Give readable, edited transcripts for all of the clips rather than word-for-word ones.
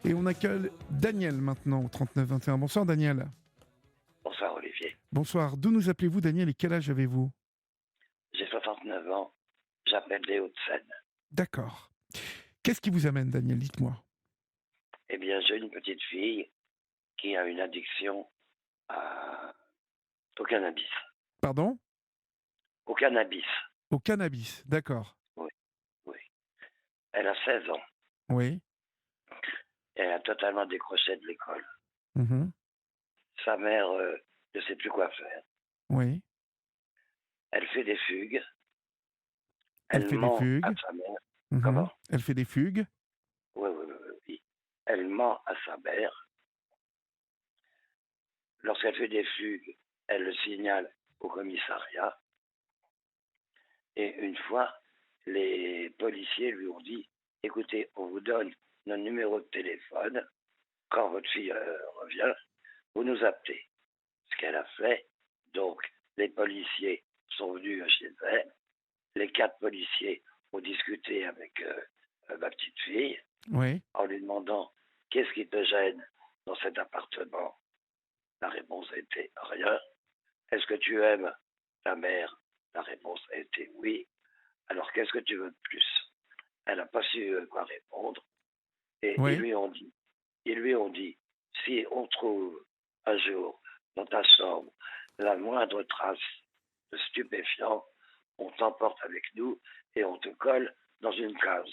Et on accueille Daniel maintenant au 39 21. Bonsoir Daniel. Bonsoir Olivier. Bonsoir. D'où nous appelez-vous Daniel et quel âge avez-vous? J'ai 69 ans, j'appelle des Hauts-de-Seine. D'accord. Qu'est-ce qui vous amène Daniel? Dites-moi. Eh bien, j'ai une petite fille qui a une addiction à- au cannabis. Pardon? Au cannabis, Au cannabis. D'accord. oui, oui. Elle a 16 ans Oui. et elle a totalement décroché de l'école. Mhm. Sa mère ne sait plus quoi faire. Oui. Elle fait des fugues, Elle elle fait des ment à fugues. sa mère. Mhm. Comment? Elle fait des fugues. Oui, oui, oui, oui, oui. Elle ment à sa mère. Lorsqu'elle fait des fugues, elle le signale au commissariat. Et une fois, les policiers lui ont dit, écoutez, on vous donne notre numéro de téléphone. Quand votre fille revient, vous nous appelez. Ce qu'elle a fait. Donc, les policiers sont venus chez elle. Les 4 policiers ont discuté avec ma petite fille Oui. en lui demandant qu'est-ce qui te gêne dans cet appartement. La réponse a été rien. Est-ce que tu aimes ta mère? La réponse a été oui. Alors qu'est-ce que tu veux de plus? Elle n'a pas su quoi répondre. Et Oui. ils lui ont dit, si on trouve un jour dans ta chambre la moindre trace de stupéfiant, on t'emporte avec nous et on te colle dans une case.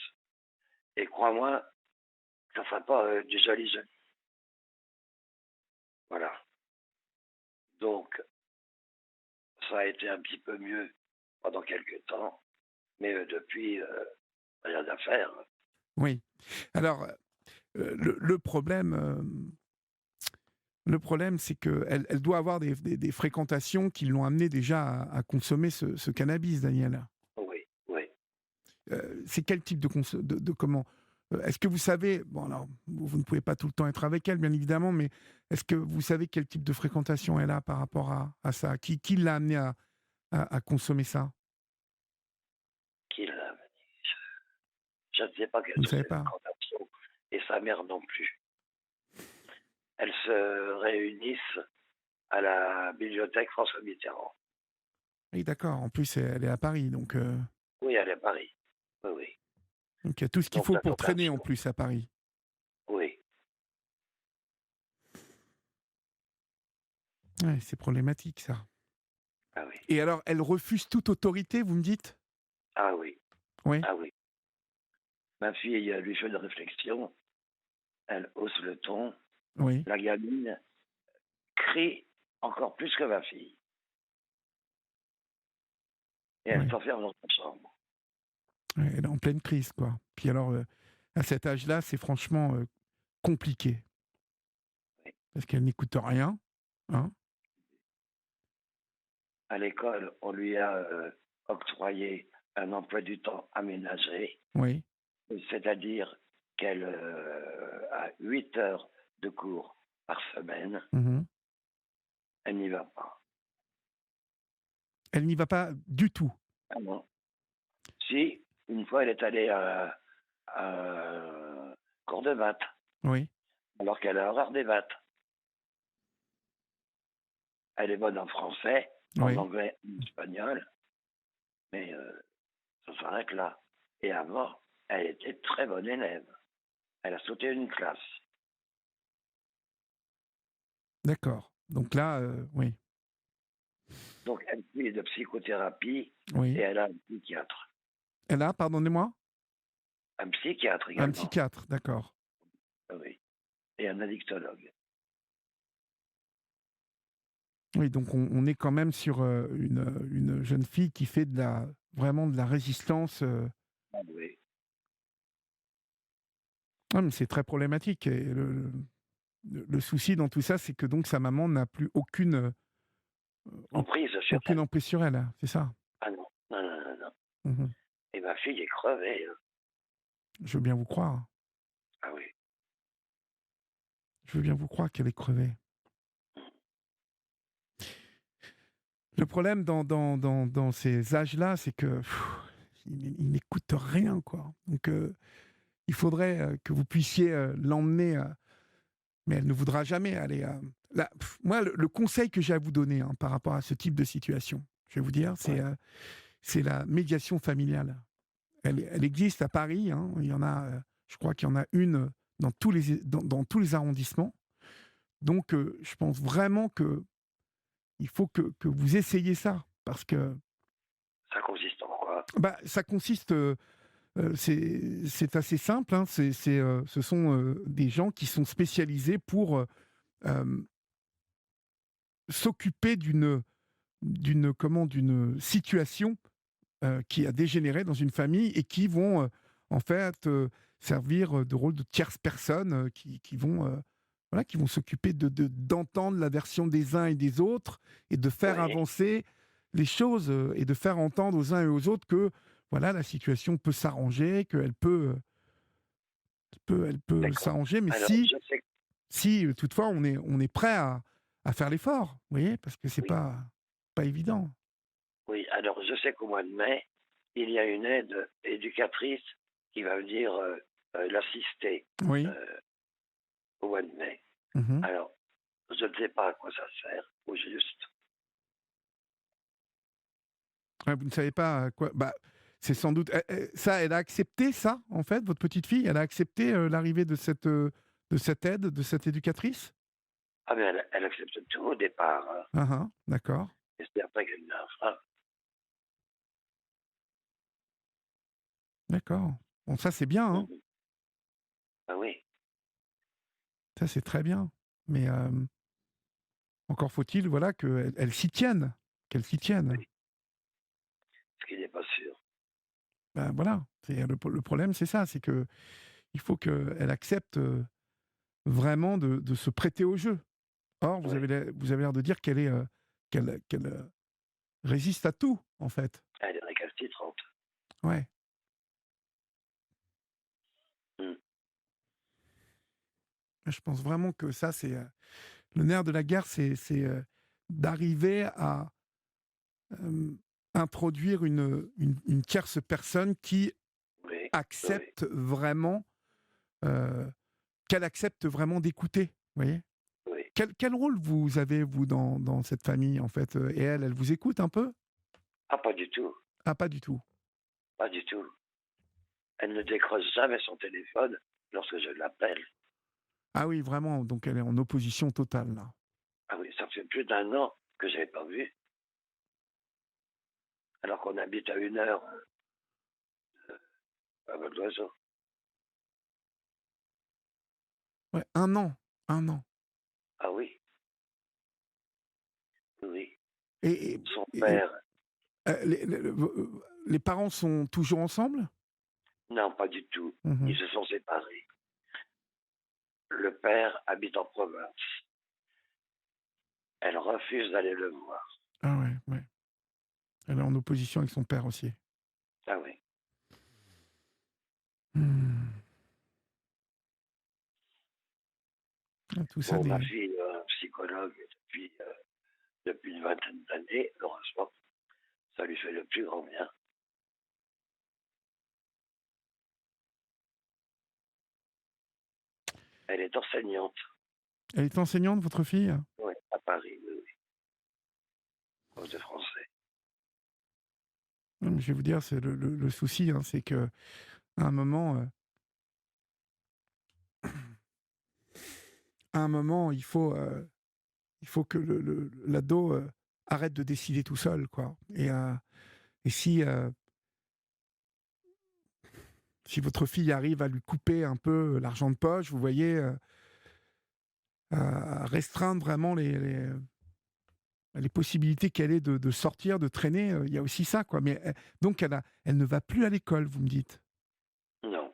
Et crois-moi, ça ne sera pas du joli. Voilà. Donc, ça a été un petit peu mieux pendant quelques temps, mais depuis, rien à faire. Oui. Alors, le problème, c'est qu'elle doit avoir des fréquentations qui l'ont amené déjà à consommer ce cannabis, Daniel. Oui, oui. C'est quel type de comment est-ce que vous savez, bon alors vous ne pouvez pas tout le temps être avec elle bien évidemment, mais est-ce que vous savez quel type de fréquentation elle a par rapport à ça? Qui l'a amené à consommer ça? Qui l'a Je ne sais pas quelles Vous ne sont savez ses pas? fréquentations, et sa mère non plus. Elles se réunissent à la bibliothèque François Mitterrand. Oui d'accord, en plus elle est à Paris Oui, elle est à Paris. Oui, oui. donc il y a tout ce qu'il Donc faut ça pour tombe bien traîner en sûr. plus à Paris. Oui. Ouais, c'est problématique ça. Ah oui. Et alors elle refuse toute autorité, vous me dites? Ah oui. Oui? Ah oui. Ma fille lui fait une réflexion. Elle hausse le ton. Oui. La gamine crie encore plus que ma fille. Et elle Oui. s'enferme dans sa chambre. Ouais, elle est en pleine crise quoi. Puis alors à cet âge-là, c'est franchement compliqué. Oui. Parce qu'elle n'écoute rien, hein? À l'école, on lui a octroyé un emploi du temps aménagé. Oui. C'est-à-dire qu'elle a 8 heures de cours par semaine. Mmh. Elle n'y va pas. Elle n'y va pas du tout? Ah non. Si, une fois, elle est allée à un cours de maths, Oui, alors qu'elle a horreur des maths. Elle est bonne en français, en oui. anglais, en espagnol, mais ça s'arrête là. Et avant, elle était très bonne élève. Elle a sauté une classe. D'accord. Donc là, oui, Donc, elle fait de psychothérapie et oui. elle a un psychiatre. Elle a, pardonnez-moi? Un psychiatre Un également, psychiatre, d'accord. oui. Et un addictologue. Oui, donc on est quand même sur, une jeune fille qui fait vraiment de la résistance, Ah oui. ah mais c'est très problématique et le souci dans tout ça, c'est que donc sa maman n'a plus aucune, au Emprise sur aucune elle. emprise sur elle, c'est ça? Ah non, non, non, non, non. Mmh. Et ma fille est crevée, hein. Je veux bien vous croire. Ah oui. Je veux bien vous croire qu'elle est crevée. Le problème dans ces âges-là, c'est que il n'écoute rien, quoi. Donc, il faudrait que vous puissiez l'emmener, mais elle ne voudra jamais aller. Moi, le conseil que j'ai à vous donner par rapport à ce type de situation, je vais vous dire, Ouais. c'est la médiation familiale. Elle existe à Paris. Il y en a, je crois qu'il y en a une dans tous les arrondissements. Donc, je pense vraiment que il faut que vous essayiez ça, parce que Ça consiste en quoi? ça consiste. C'est assez simple. Ce sont des gens qui sont spécialisés pour euh, s'occuper d'une situation qui a dégénéré dans une famille et qui vont en fait servir de rôle de tierce personne qui vont voilà, qui vont s'occuper d'entendre la version des uns et des autres et de faire Oui, avancer les choses et de faire entendre aux uns et aux autres que voilà, la situation peut s'arranger, qu'elle elle peut d'accord. s'arranger, mais Alors, je sais que si toutefois on est prêt à faire l'effort, vous voyez, parce que c'est oui, pas évident. oui. Alors, je sais qu'au mois de mai, il y a une aide éducatrice qui va venir l'assister Oui. euh, au mois de mai. Mhm. Alors, je ne sais pas à quoi ça sert, au juste. Ouais, vous ne savez pas quoi. C'est sans doute. Ça, elle a accepté ça, en fait, votre petite fille. Elle a accepté l'arrivée de cette aide, de cette éducatrice. Ah, mais elle accepte tout au départ, hein. Ah, ah, d'accord, Et c'est après qu'elle me fera. d'accord. Bon, ça c'est bien, hein. Mhm. Ah oui, Ça c'est très bien. Mais encore faut-il, voilà, qu'elle s'y tienne, qu'elle s'y tienne. oui, ce qui n'est pas sûr. Ben voilà. Le problème, c'est ça, c'est que il faut qu'elle accepte vraiment de se prêter au jeu. Or, Oui, vous avez l'air de dire qu'elle résiste à tout, en fait. elle est récalcitrante. Ouais. Mm. Je pense vraiment que ça, c'est le nerf de la guerre, c'est d'arriver à euh, introduire une tierce personne qui Oui, oui, accepte vraiment, euh, qu'elle accepte vraiment d'écouter. Vous voyez. oui. Quel rôle vous avez, vous, dans cette famille, en fait? Et elle vous écoute un peu? Ah, pas du tout, Ah, pas du tout. pas du tout. Elle ne décroche jamais son téléphone lorsque je l'appelle. Ah oui, vraiment. Donc, elle est en opposition totale, là. Ah oui, ça fait plus d'un an que je n'avais pas vu, alors qu'on habite à 1 heure à vol d'oiseau. Ouais, un an. Un an. Ah oui, oui. Et, Son et- père, les parents sont toujours ensemble? non, pas du tout. Ils Mhm. se sont séparés. Le père habite en province. Elle refuse d'aller le voir. Ah ouais, ouais. Elle est en opposition avec son père aussi. Ah oui. Hmm. Ah, tout ça Bon, ma des. fille, psychologue depuis une vingtaine d'années, heureusement, ça lui fait le plus grand bien. Elle est enseignante, Elle est enseignante, votre fille? oui, à Paris, oui, oui, prof de français. Non, mais je vais vous dire, c'est le souci, hein, c'est que à un moment, il faut que l'ado arrête de décider tout seul, quoi. Et si votre fille arrive à lui couper un peu l'argent de poche, vous voyez, à restreindre vraiment les possibilités qu'elle ait de sortir, de traîner, il y a aussi ça, quoi. Mais donc, elle ne va plus à l'école, vous me dites. Non,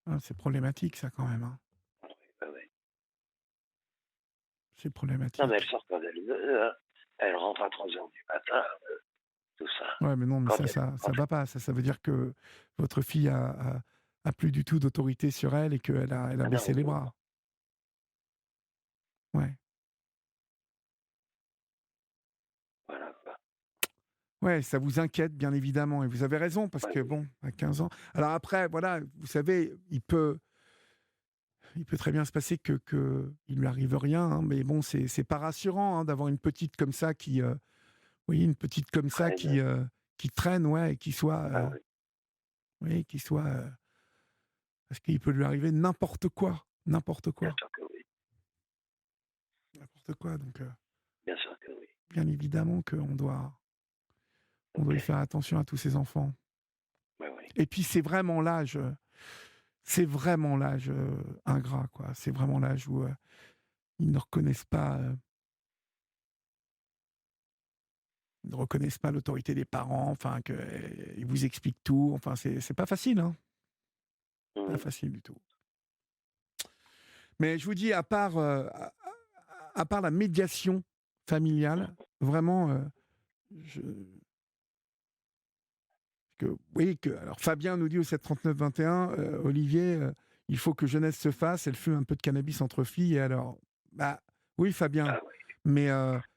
Ah, c'est problématique, ça, quand même, hein. oui, oui, oui. C'est Non, mais elle problématique. sort quand elle veut, hein. Elle rentre à 3 heures du matin, tout ça. Ouais, mais non, mais Quand elle, ça quand va pas. Ça veut dire que votre fille a plus du tout d'autorité sur elle et elle a ah non, baissé les non, bras. Ouais. voilà quoi. Ouais, ça vous inquiète, bien évidemment, et vous avez raison, parce Ouais, que bon, à 15 ans. Alors après, voilà, vous savez, il peut très bien se passer il lui arrive rien, hein, mais bon, c'est pas rassurant, hein, d'avoir une petite comme ça oui, une petite comme ça traîne. qui traîne, ouais, et Ah oui, oui, parce qu'il peut lui arriver n'importe bien quoi, sûr que oui. n'importe quoi. Donc, Bien sûr que oui. bien évidemment on doit Ok. y faire attention à tous ces enfants. Oui, oui. Et puis c'est vraiment l'âge ingrat, quoi. C'est vraiment l'âge où ils ne reconnaissent pas, ils ne reconnaissent pas l'autorité des parents. Enfin, ils vous expliquent tout. Enfin, c'est pas facile, hein. Pas Mhm. facile du tout. Mais je vous dis, à part la médiation familiale, vraiment, je, oui, alors Fabien nous dit au 739-21, Olivier, il faut que jeunesse se fasse. Elle fume un peu de cannabis entre filles. Et alors, bah oui, Fabien, Ah oui. mais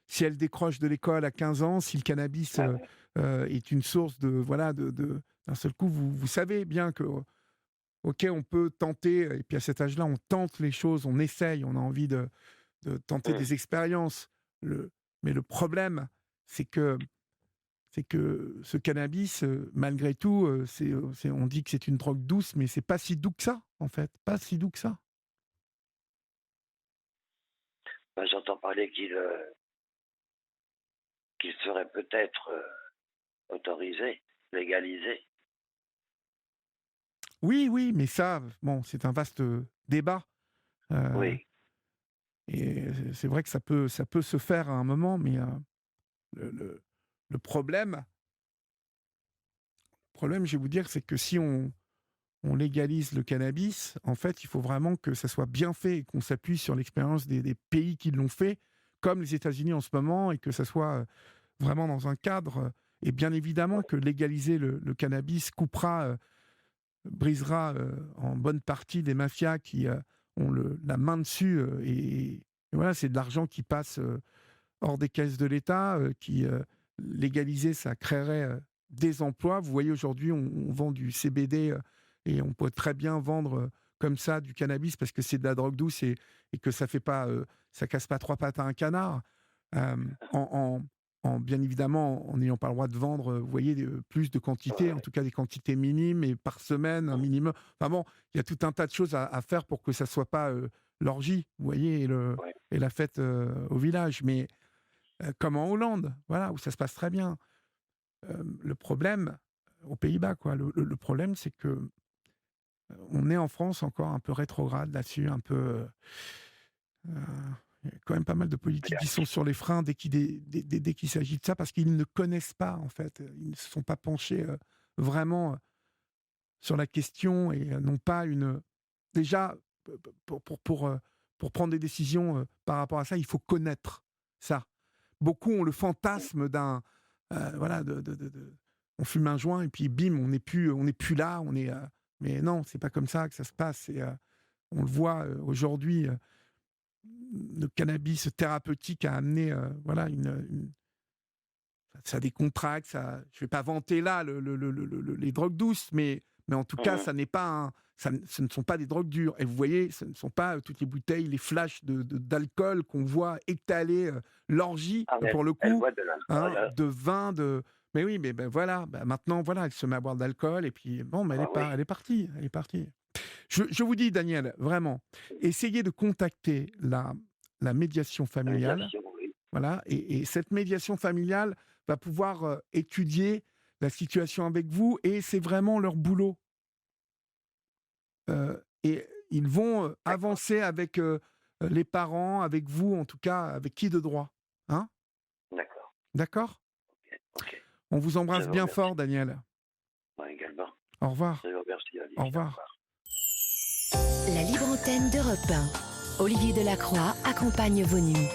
si elle décroche de l'école à 15 ans, si le cannabis Ah oui. est une source de, voilà, d'un seul coup, vous savez bien que, ok, on peut tenter, et puis à cet âge-là, on tente les choses, on essaye, on a envie de tenter Mhm. des expériences. Mais le problème, c'est que ce cannabis, malgré tout, on dit que c'est une drogue douce, mais c'est pas si doux que ça, en fait, pas si doux que ça. Ben, j'entends parler qu'il serait peut-être autorisé, légalisé. Oui, oui, mais ça, bon, c'est un vaste débat. euh, Oui. et c'est vrai que ça peut se faire à un moment, mais le, le- le problème, je vais vous dire, c'est que si on légalise le cannabis, en fait, il faut vraiment que ça soit bien fait et qu'on s'appuie sur l'expérience des pays qui l'ont fait, comme les États-Unis en ce moment, et que ça soit vraiment dans un cadre. Et bien évidemment que légaliser le cannabis brisera en bonne partie des mafias qui ont la main dessus. Et voilà, c'est de l'argent qui passe hors des caisses de l'État, légaliser, ça créerait des emplois. Vous voyez, aujourd'hui, on vend du CBD et on peut très bien vendre comme ça du cannabis parce que c'est de la drogue douce et que ça fait pas, ça casse pas trois pattes à un canard. Euh, en, bien évidemment, en n'ayant pas le droit de vendre, vous voyez, plus de quantité, en Ouais. tout cas des quantités minimes et par semaine, un Mhm. minimum. Enfin bon, il y a tout un tas de choses à faire pour que ça soit pas l'orgie, vous voyez, Ouais. et la fête au village. Mais comme en Hollande, voilà, où ça se passe très bien. Le problème, aux Pays-Bas, quoi, le problème, c'est que on est en France encore un peu rétrograde là-dessus, un peu. Il y a quand même pas mal de politiques qui sont sur les freins dès qu'il s'agit de ça, parce qu'ils ne connaissent pas, en fait. Ils ne se sont pas penchés vraiment sur la question et n'ont pas une. Déjà, pour prendre des décisions par rapport à ça, il faut connaître ça. Beaucoup ont le fantasme d'un, voilà, on fume un joint et puis bim, on n'est plus là, mais non, c'est pas comme ça que ça se passe. On le voit aujourd'hui, le cannabis thérapeutique a amené, voilà, ça décontracte, ça. Je vais pas vanter là les drogues douces, mais en tout cas, Mhm. ça n'est pas ce ne sont pas des drogues dures. Et vous voyez, ce ne sont pas toutes les bouteilles, les flashs d'alcool qu'on voit étaler, l'orgie, Ah, mais pour le elle coup, boit de l'alcool. hein, de vin, mais oui, mais ben voilà, ben maintenant, voilà, elle se met à boire de l'alcool, et puis bon, mais Ah bah oui. elle est partie, elle est partie. Je vous dis, Daniel, vraiment, essayez de contacter la médiation La familiale, médiation, oui. voilà, et cette médiation familiale va pouvoir étudier la situation avec vous, et c'est vraiment leur boulot. Et ils vont D'accord. avancer avec les parents, avec vous, en tout cas, avec qui de droit. Hein? D'accord. D'accord? Ok. Ok. On vous Je embrasse vous bien remercie. fort, Daniel. Moi également. Au revoir. Je vous remercie, Au Olivier. Au revoir. revoir. La libre antenne d'Europe 1. Olivier Delacroix accompagne vos nuits.